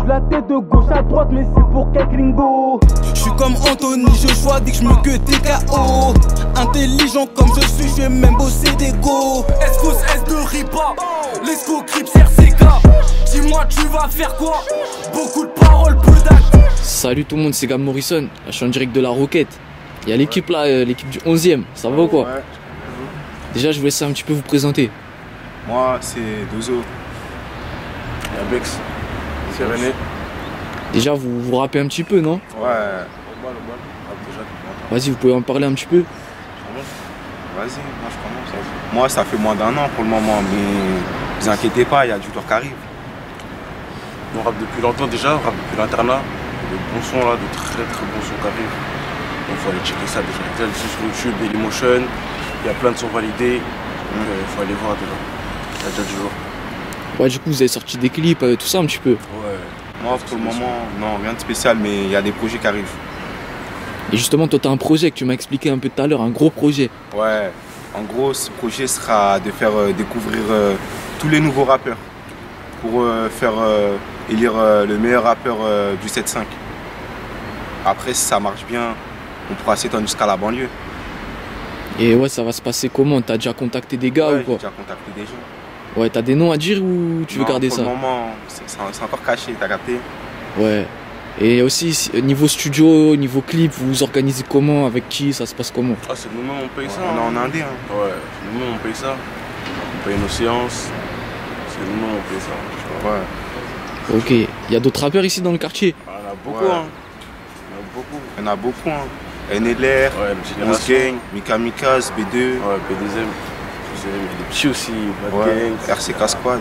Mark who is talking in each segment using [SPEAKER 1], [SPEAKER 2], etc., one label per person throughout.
[SPEAKER 1] bouge la tête de gauche à droite, mais c'est pour quel gringo?
[SPEAKER 2] Je suis comme Anthony, je choisis dès que je me que des KO. Intelligent comme je suis, je vais même bosser des go. Escos S de Ripa, l'esco Crips RCK. Dis-moi tu vas faire quoi? Beaucoup de paroles, peu d'actes.
[SPEAKER 3] Salut tout le monde, c'est Gab Morrison. Là, je suis en direct de la Roquette. Il y a l'équipe là, l'équipe du 11e. Ça va ou quoi?
[SPEAKER 4] Ouais.
[SPEAKER 3] Déjà, je vous laisse un petit peu vous présenter.
[SPEAKER 4] Moi, c'est Dozo.
[SPEAKER 5] Il y a Bex. C'est René.
[SPEAKER 3] Déjà, vous rappez un petit peu, non?
[SPEAKER 4] Ouais.
[SPEAKER 3] Vas-y, vous pouvez en parler un petit peu?
[SPEAKER 4] Vas-y, moi je commence. Moi, ça fait moins d'1 an pour le moment, mais vous inquiétez pas, il y a du tour qui arrive.
[SPEAKER 5] On rappe depuis longtemps déjà, on rappe depuis l'internat. De bons sons là, de très bons sons qui arrivent. Donc il faut aller checker ça déjà. Il y a le son sur YouTube, Dailymotion, il y a plein de sons validés. Donc il faut aller voir déjà. Il y a déjà du jour.
[SPEAKER 3] Ouais, du coup, vous avez sorti des clips, tout ça un petit peu.
[SPEAKER 5] Ouais.
[SPEAKER 4] Moi, pour le moment, non, rien de spécial, mais il y a des projets qui arrivent.
[SPEAKER 3] Et justement, toi, t'as un projet que tu m'as expliqué un peu tout à l'heure, un gros projet.
[SPEAKER 4] Ouais, en gros, ce projet sera de faire découvrir tous les nouveaux rappeurs pour faire élire le meilleur rappeur du 7-5. Après, si ça marche bien, on pourra s'étendre jusqu'à la banlieue.
[SPEAKER 3] Et ouais, ça va se passer comment? T'as déjà contacté des gars
[SPEAKER 4] Ouais,
[SPEAKER 3] ou quoi?
[SPEAKER 4] j'ai déjà contacté des gens.
[SPEAKER 3] Ouais, t'as des noms à dire ou tu veux garder ça?
[SPEAKER 4] Pour le moment, c'est encore caché, t'as capté?
[SPEAKER 3] Ouais. Et aussi, niveau studio, niveau clip, vous vous organisez comment? Avec qui? Ça se passe comment?
[SPEAKER 5] Ah, c'est nous-mêmes, on paye ça.
[SPEAKER 4] On est en Indé. Hein.
[SPEAKER 5] Ouais, c'est nous-mêmes, on paye ça. On paye nos séances. C'est nous-mêmes, on paye ça. Tu vois.
[SPEAKER 4] Ouais.
[SPEAKER 3] Ok. Il y a d'autres rappeurs ici dans le quartier?
[SPEAKER 5] Ah, il y en a beaucoup,
[SPEAKER 4] Ouais.
[SPEAKER 5] hein. Il y en a beaucoup.
[SPEAKER 4] Il y en a beaucoup. Hein. NLR,
[SPEAKER 5] Ouais, le
[SPEAKER 4] 11 Gang, Mikamikaz, B2,
[SPEAKER 5] Ouais, B2M. Il y a des petits aussi, Bad
[SPEAKER 4] ouais,
[SPEAKER 5] Gang.
[SPEAKER 4] RCK Squad.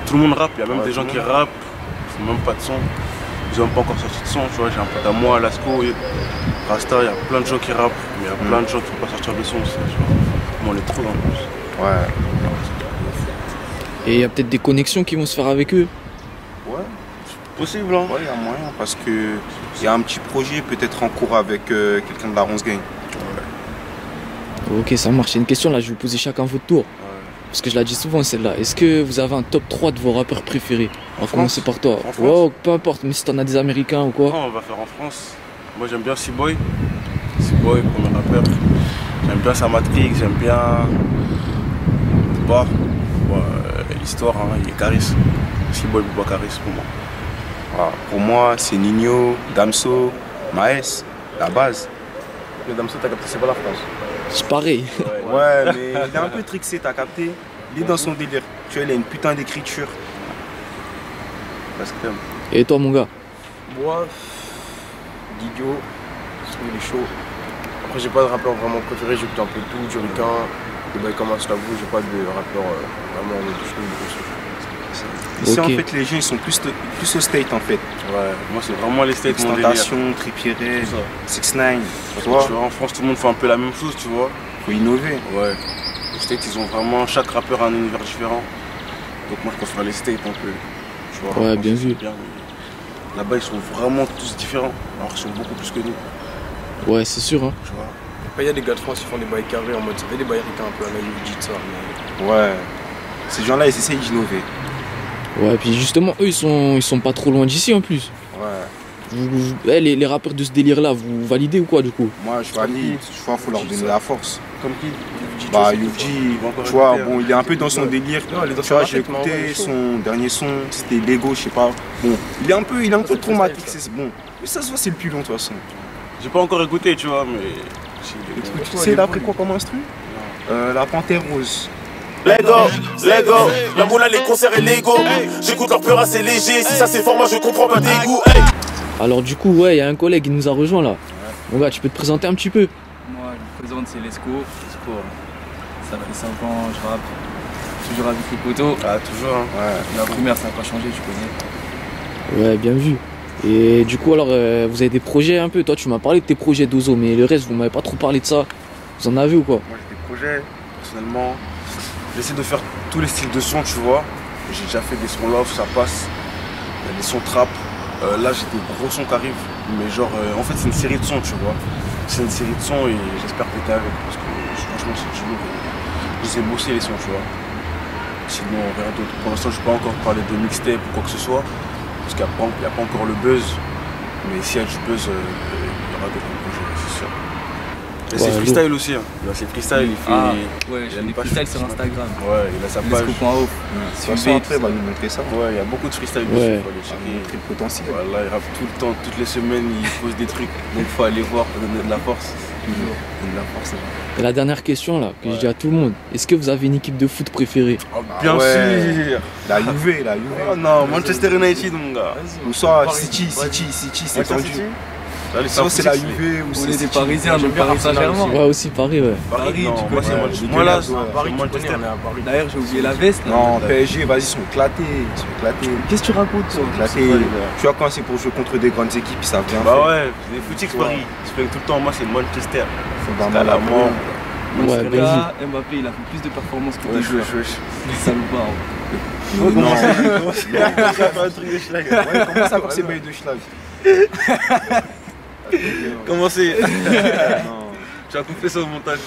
[SPEAKER 5] Tout le monde rappe, il y a même
[SPEAKER 4] Ouais,
[SPEAKER 5] des gens
[SPEAKER 4] tout
[SPEAKER 5] qui
[SPEAKER 4] le monde.
[SPEAKER 5] rappent, ils font même pas de son. Ils n'ont pas encore sorti de son, tu vois. J'ai un pote à moi, Lasco, Rasta, il y a plein de gens qui rappent, mais il y a plein de gens qui ne font pas sortir de son aussi, tu vois. Mais on les trouve en plus.
[SPEAKER 4] Ouais.
[SPEAKER 3] Et il y a peut-être des connexions qui vont se faire avec eux?
[SPEAKER 4] Ouais.
[SPEAKER 5] Possible, hein.
[SPEAKER 4] Ouais, il y a moyen parce que il y a un petit projet peut-être en cours avec quelqu'un de la 11 Gang.
[SPEAKER 3] Ok, ça marche. C'est une question là, je vais vous poser chacun votre tour. Parce que je la dis souvent celle-là. Est-ce que vous avez un top 3 de vos rappeurs préférés? On va commencer par toi.
[SPEAKER 5] En France?
[SPEAKER 3] Ouais, peu importe, mais si t'en as des américains ou quoi.
[SPEAKER 5] Non, on va faire en France. Moi j'aime bien C-Boy. C-Boy, premier rappeur. J'aime bien sa matrice, j'aime bien. Bah, l'histoire, hein, il est charisme. C-Boy, Bouba charisme pour moi.
[SPEAKER 4] Voilà. Pour moi, c'est Nino, Damso, Maes, la base.
[SPEAKER 5] Le Damso, t'as capté, c'est pas la France.
[SPEAKER 3] C'est pareil.
[SPEAKER 4] Ouais, mais il est un peu trixé, t'as capté? Il est dans son délire. Tu vois, il a une putain d'écriture.
[SPEAKER 5] Parce que.
[SPEAKER 3] Et toi, mon gars?
[SPEAKER 6] Moi, Guidio, je trouve il est chaud. Après, j'ai pas de rappeur vraiment préféré, j'écoute un peu tout, du Ricain, des bails comme Aslavou, j'ai pas de rappeur vraiment en mode je trouve il est chaud.
[SPEAKER 4] Ici,
[SPEAKER 3] Ok.
[SPEAKER 4] en fait, les gens, ils sont plus au state, en fait.
[SPEAKER 5] Ouais, moi c'est vraiment les States, mon délire.
[SPEAKER 4] Extentation, Trippie Redd,
[SPEAKER 5] Tout ça.
[SPEAKER 4] 6ix9ine.
[SPEAKER 5] Parce
[SPEAKER 4] Tu
[SPEAKER 5] que
[SPEAKER 4] vois,
[SPEAKER 5] tu vois, en France, tout le monde fait un peu la même chose, tu vois.
[SPEAKER 4] faut innover.
[SPEAKER 5] Ouais. Les States, ils ont vraiment, chaque rappeur a un univers différent. Donc moi, je préfère les States un peu. Tu vois,
[SPEAKER 3] Ouais,
[SPEAKER 5] en
[SPEAKER 3] bien
[SPEAKER 5] France,
[SPEAKER 3] vu.
[SPEAKER 5] c'est bien, mais là-bas, ils sont vraiment tous différents. Alors qu'ils sont beaucoup plus que nous,
[SPEAKER 3] Ouais, c'est sûr, hein.
[SPEAKER 5] tu vois.
[SPEAKER 6] Après, il y a des gars de France qui font des bails carrés en mode, ça fait des bails Ricains un peu à la UG de ça, mais
[SPEAKER 4] Ouais. Ces gens-là, ils essayent d'innover.
[SPEAKER 3] Ouais, puis justement, eux, ils sont pas trop loin d'ici en plus.
[SPEAKER 4] Ouais.
[SPEAKER 3] Les rappeurs de ce délire-là, vous validez ou quoi, du coup?
[SPEAKER 4] Moi, je valide. Je crois qu'il faut leur donner la force.
[SPEAKER 5] Comme qui
[SPEAKER 4] Bah,
[SPEAKER 5] UG,
[SPEAKER 4] Yuji,
[SPEAKER 5] va encore
[SPEAKER 4] tu vois,
[SPEAKER 5] écouter,
[SPEAKER 4] bon, il est un peu dans son délire.
[SPEAKER 6] Non, il est dans
[SPEAKER 4] Tu
[SPEAKER 6] son
[SPEAKER 4] vois, j'ai
[SPEAKER 6] market, mais en vrai, il
[SPEAKER 4] écouté
[SPEAKER 6] est chaud.
[SPEAKER 4] son dernier son, c'était Lego, je sais pas. Bon, il est un peu traumatique, c'est bon. Mais ça se voit, c'est le plus long, de toute façon.
[SPEAKER 5] J'ai pas encore écouté, tu vois, mais.
[SPEAKER 4] Tu sais, là, après quoi comme instru? La Panthère Rose.
[SPEAKER 7] Lego, la moula, les concerts et Lego. J'écoute leur peur assez léger. Si ça c'est fort, moi je comprends pas dégoût. Hey.
[SPEAKER 3] Alors, du coup, ouais, il y a un collègue qui nous a rejoint là. Mon gars, tu peux te présenter un petit peu?
[SPEAKER 8] Moi, je me présente, c'est Lesco. Ça fait 5 ans, je rappe. Toujours avec les poteaux.
[SPEAKER 5] Ah, toujours, hein.
[SPEAKER 4] Ouais.
[SPEAKER 8] La primaire, ça n'a pas changé, tu connais.
[SPEAKER 3] Ouais, bien vu. Et du coup, alors, vous avez des projets un peu? Toi, tu m'as parlé de tes projets d'Ozo, mais le reste, vous m'avez pas trop parlé de ça. Vous en avez ou quoi?
[SPEAKER 5] Moi j'ai des projets, personnellement. J'essaie de faire tous les styles de son, tu vois. J'ai déjà fait des sons love, ça passe. Il y a des sons trap. Là j'ai des gros sons qui arrivent. Mais genre, en fait c'est une série de sons, tu vois. C'est une série de sons et j'espère péter avec. Parce que franchement c'est du lourd. Je les ai bossés les sons, tu vois. Sinon rien d'autre. Pour l'instant je peux pas encore parler de mixtape ou quoi que ce soit. Parce qu'il n'y a pas encore le buzz. Mais s'il y a du buzz, il y aura d'autres projets, c'est sûr. Et c'est freestyle aussi. Hein. C'est freestyle, il fait.
[SPEAKER 8] Ouais, j'ai des freestyles sur Instagram.
[SPEAKER 5] Ouais, il a sa page.
[SPEAKER 8] Lesco.off.
[SPEAKER 4] Après, il va nous montrer ça.
[SPEAKER 5] Ouais, il y a beaucoup de freestyle dessus. Il faut aller checker.
[SPEAKER 4] Très potentiel.
[SPEAKER 5] Voilà, il rappe tout le temps, toutes les semaines, il pose des trucs. Donc il faut aller voir pour donner de la force. Toujours. Donner de la force.
[SPEAKER 3] Et la dernière question là, que je dis à tout le monde, est-ce que vous avez une équipe de foot préférée?
[SPEAKER 5] Bien sûr.
[SPEAKER 4] La Juve, la Juve.
[SPEAKER 5] Oh non, Manchester United, mon gars.
[SPEAKER 4] Ou soit City, c'est tendu. Soit c'est la Juve ou c'est
[SPEAKER 8] On est des Parisiens, donc Paris Saint-Germain.
[SPEAKER 3] Ouais, aussi Paris, ouais.
[SPEAKER 5] Paris,
[SPEAKER 8] non,
[SPEAKER 5] tu
[SPEAKER 8] moi,
[SPEAKER 5] connais.
[SPEAKER 8] c'est
[SPEAKER 5] Moi là,
[SPEAKER 6] Paris,
[SPEAKER 5] Manchester.
[SPEAKER 6] on est à Paris.
[SPEAKER 8] D'ailleurs, j'ai oublié la veste. là.
[SPEAKER 4] Non, PSG, vas-y, ils sont éclatés.
[SPEAKER 8] Qu'est-ce que tu racontes, toi?
[SPEAKER 4] Éclatés. Tu vois, quand c'est pour jouer contre des grandes équipes, ça vient.
[SPEAKER 5] Bah ouais, les footix Paris. Ils se plaignent tout le temps. Moi, c'est Manchester.
[SPEAKER 4] C'est vraiment la mort.
[SPEAKER 3] Ouais, bien
[SPEAKER 8] Là, Mbappé, il a fait plus de performances que des joueurs. Salopard.
[SPEAKER 4] Non, comment ça encore ces bails de schlag?
[SPEAKER 5] Comment c'est? Tu as coupé ça au montage.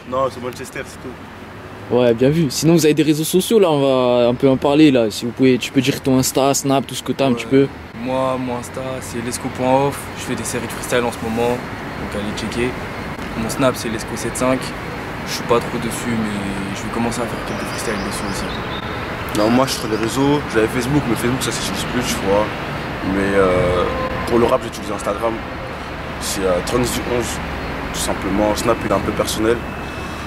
[SPEAKER 5] Non, c'est Manchester, c'est tout.
[SPEAKER 3] Ouais, bien vu. Sinon, vous avez des réseaux sociaux là, on va un peu en parler là. Si vous pouvez, tu peux dire ton Insta, Snap, tout ce que t'as un petit peu.
[SPEAKER 8] Moi, mon Insta, c'est lesco.off. Je fais des séries de freestyle en ce moment, donc allez checker. Mon Snap, c'est lesco75. Je suis pas trop dessus, mais je vais commencer à faire quelques freestyles dessus aussi.
[SPEAKER 5] Non, moi je suis sur les réseaux, j'avais Facebook, mais Facebook ça s'utilise plus, tu vois. Mais pour le rap, j'utilise Instagram. C'est 36 du 11, tout simplement. Snap, il est un peu personnel,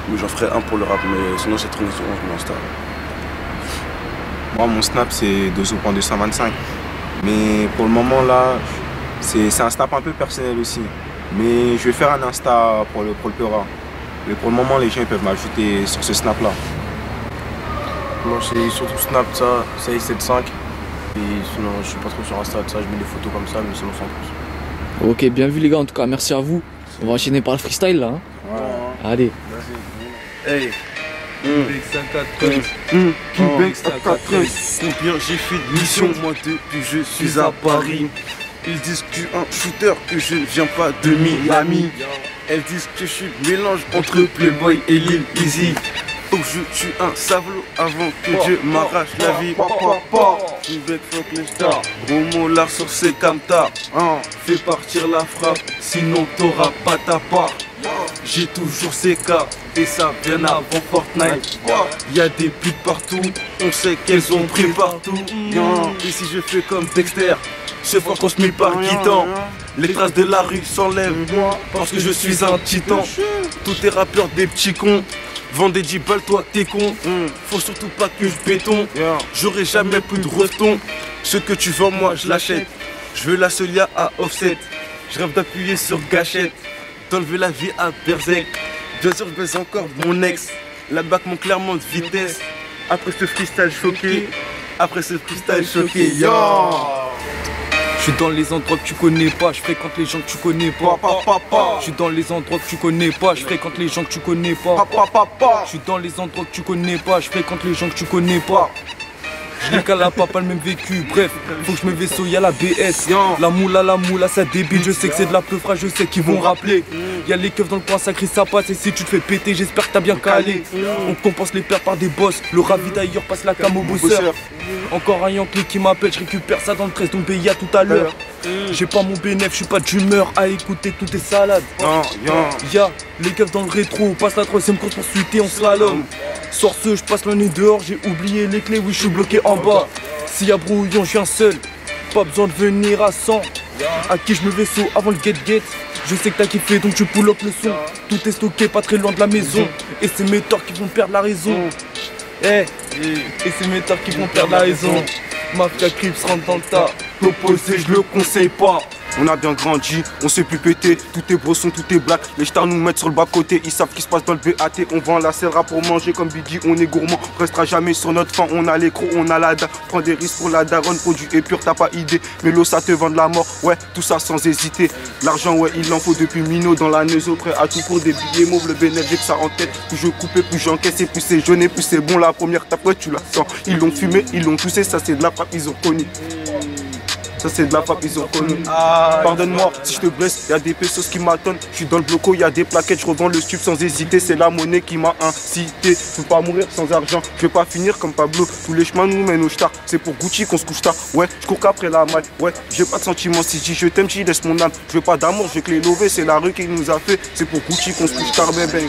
[SPEAKER 5] mais j'en ferai un pour le rap, mais sinon c'est 36 du 11 mon Insta.
[SPEAKER 4] Moi, mon Snap, c'est 2.225. Mais pour le moment, là, c'est un Snap un peu personnel aussi. Mais je vais faire un Insta pour le Peura. Mais pour le moment, les gens ils peuvent m'ajouter sur ce Snap-là.
[SPEAKER 6] Moi, c'est surtout Snap, ça, CI75. Et sinon, je suis pas trop sur Insta, ça, je mets des photos comme ça, mais sinon, sans plus.
[SPEAKER 3] Ok, bien vu les gars, en tout cas, merci à vous. On va enchaîner par le freestyle là. Hein.
[SPEAKER 4] Ouais.
[SPEAKER 3] Allez.
[SPEAKER 5] Hey. Combien j'ai fait de missions, moi depuis je suis à Paris. Ils disent que je suis un shooter, que je ne viens pas de Miami. Elles disent que je suis le mélange entre Playboy et Lil Easy. Oh, je suis un savelot avant que Dieu m'arrache la vie. Avec Frankenstein, gros mollard sur ses camtas. Fais partir la frappe, sinon t'auras pas ta part. J'ai toujours ces cas, et ça vient avant Fortnite. Y'a des putes partout, on sait qu'elles ont pris partout. Et si je fais comme Dexter, ce fort qu'on se met par guidon. Les traces de la rue s'enlèvent, parce que je suis un titan. Tous tes rappeurs des petits cons, vendez 10 balles, toi t'es con. Faut surtout pas que je béton, j'aurai jamais plus de reton. Ce que tu vends, moi je l'achète. Je veux la Solia à offset. Je rêve d'appuyer sur gâchette, d'enlever la vie à Berzec. Bien sûr, je baise encore mon ex. La bac monte clairement de vitesse. Après ce freestyle choqué,
[SPEAKER 8] Je suis dans les endroits que tu connais pas, je fréquente les gens que tu connais pas. Je suis dans les endroits que tu connais pas, je fréquente les gens que tu connais pas. Je suis dans les endroits que tu connais pas, je fréquente les gens que tu connais pas. Je n'ai qu'à la papa le même vécu, bref, faut que je me vaisseau, y'a la BS. La moula, ça débile, je sais que c'est de la peufra, je sais qu'ils vont rappeler. Y'a les keufs dans le coin, ça crie, ça passe, et si tu te fais péter, j'espère que t'as bien calé. On compense les pertes par des boss, le ravitailleur passe la cam au bosseur. Encore un Yankee qui m'appelle, je récupère ça dans le 13 donc à tout à l'heure. J'ai pas mon bénéf, je suis pas d'humeur à écouter toutes tes salades. Y'a les keufs dans le rétro, passe la troisième course pour suiter, on slalom. Sorceux, je passe l'année dehors, j'ai oublié les clés, oui je suis bloqué en bas. S'il y a brouillon, je viens seul, pas besoin de venir à 100. À qui je me vaisseau avant le get-get. Je sais que t'as kiffé donc tu pull up le son. Tout est stocké pas très loin de la maison. Et c'est mes torts qui vont perdre la raison. Et c'est mes torts qui vont perdre la raison. Mafia Crips rentre dans le tas.
[SPEAKER 5] Proposé, je le conseille pas. On a bien grandi, on sait plus péter. Tout est brosson, tout est black. Les stars nous mettent sur le bas-côté. Ils savent ce qui se passe dans le BAT. On vend la serra pour manger comme Biggie. On est gourmand, on restera jamais sur notre faim. On a les crocs, on a la dalle. Prends des risques pour la daronne. Produit est pur, t'as pas idée. Mais l'eau, ça te vend de la mort. Ouais, tout ça sans hésiter. L'argent, ouais, il en faut depuis Mino dans la neuseau. Prêt à tout pour des billets mauves. Le bénéfice, j'ai que ça en tête. Plus je coupe, plus j'encaisse. Et plus c'est jaune, et plus c'est bon. La première tape, ouais, tu la sens. Ils l'ont fumé, ils l'ont poussé. Ça, c'est de la frappe, ils ont connu. Ça c'est de la frappe, ils ont connu. Pardonne-moi si je te blesse, y'a des pesos qui m'attendent. Je suis dans le bloco, y'a des plaquettes, je revends le stup sans hésiter. C'est la monnaie qui m'a incité. Je veux pas mourir sans argent, je vais pas finir comme Pablo. Tous les chemins nous mènent au star. C'est pour Gucci qu'on se couche tard. Ouais, je cours qu'après la maille. Ouais, j'ai pas de sentiments. Si je dis je t'aime, j'y laisse mon âme. Je veux pas d'amour, je veux que les lovés. C'est la rue qui nous a fait. C'est pour Gucci qu'on se couche tard, bébé.